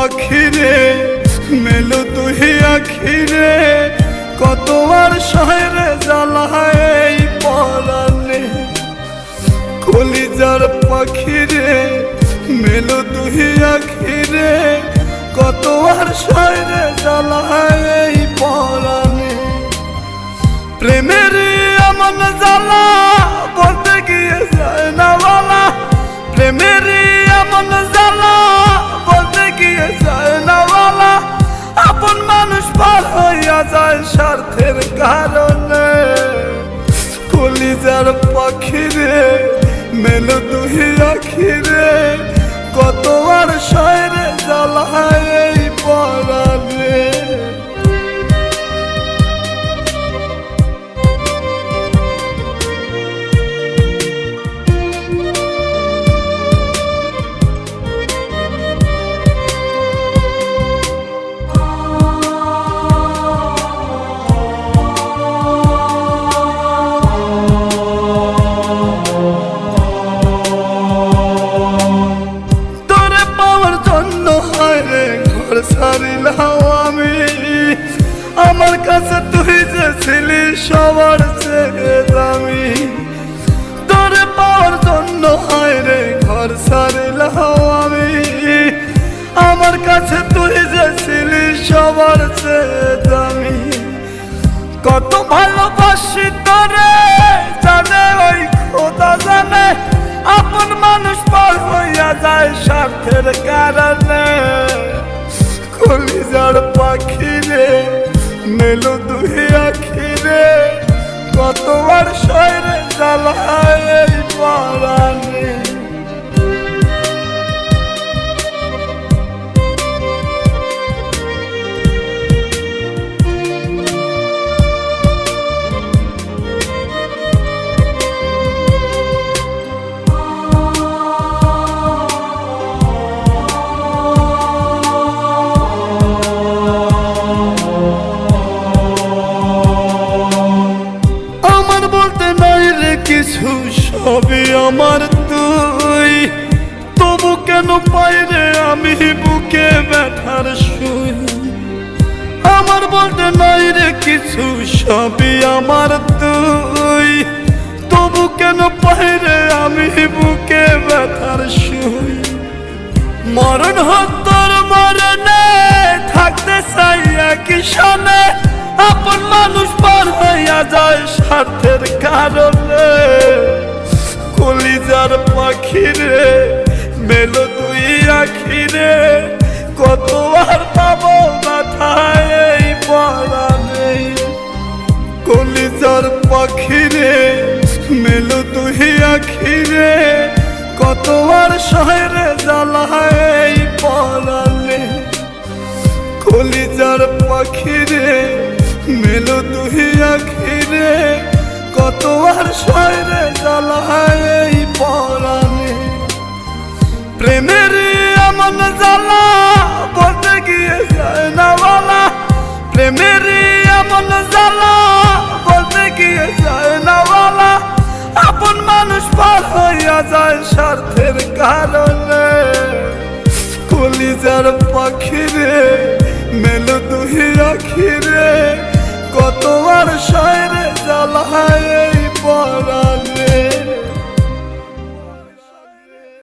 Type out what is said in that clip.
পাখিরে মেলো তুই আখিরে কত আর শহরে জ্বালায় এই পরাণে কলিজার পাখিরে মেলো তুই আখিরে কত আর শহরে জ্বালায় এই পরাণে প্রেমের এমন জ্বালা বলতে গিয়ে যায় না বলা প্রেমের এমন জ্বালা বলতে গিয়ে যায় না বলা আপন মানুষ পার হইয়া যায় স্বার্থের কারণে কলিজার পাখিরে মেলো তুই আখিরে কত আর শহরে জ্বালায় এই পরাণে ছাড়িলাম আমি আমার কাছে তুই যে ছিলি সবার চেয়ে দামি তোরে পাওয়ার জন্য হায় রে ঘর ছাড়িলাম আমি আমার কাছে তুই যে ছিলি সবার চেয়ে দামি কত ভালোবাসি তোরে জানে ওই খোদা জানে আপন মানুষ পার হইয়া যায় স্বার্থের কারণে কলিজার পাখিরে মেলো তুই আখিরে কত আর শহরে জ্বালায় এই পরাণে কিছু সবই আমার তুই তবু কেন পাই রে আমি বুকে ব্যথার সুই আমার বলতে নাই রে কিছু সবই আমার তুই তবু কেন পাই রে আমি বুকে ব্যথার সুই মরণ হত্যার মরণে থাকতে চাই একই সনে আপন মানুষ পার হইয়া যায় স্বার্থের কারণে কলিজার পাখিরে মেলো তুই আখিরে কত আর পাবো মাথায় এই পরাণে কলিজার পাখিরে মেলো তুই আখিরে কত আর শহরে জ্বালায় এই পরাণে কলিজার পাখিরে মেলো তুই আখিরে কত আর শহরে জ্বালায় এই পরাণে প্রেমের এমন জ্বালা বলতে গিয়ে যায় না বলা প্রেমের এমন জ্বালা বলতে গিয়ে যায় না বলা আপন মানুষ পার হইয়া যায় স্বার্থের কারণে কলিজার পাখিরে মেলো তুই আখিরে কত আর শহরে জ্বালা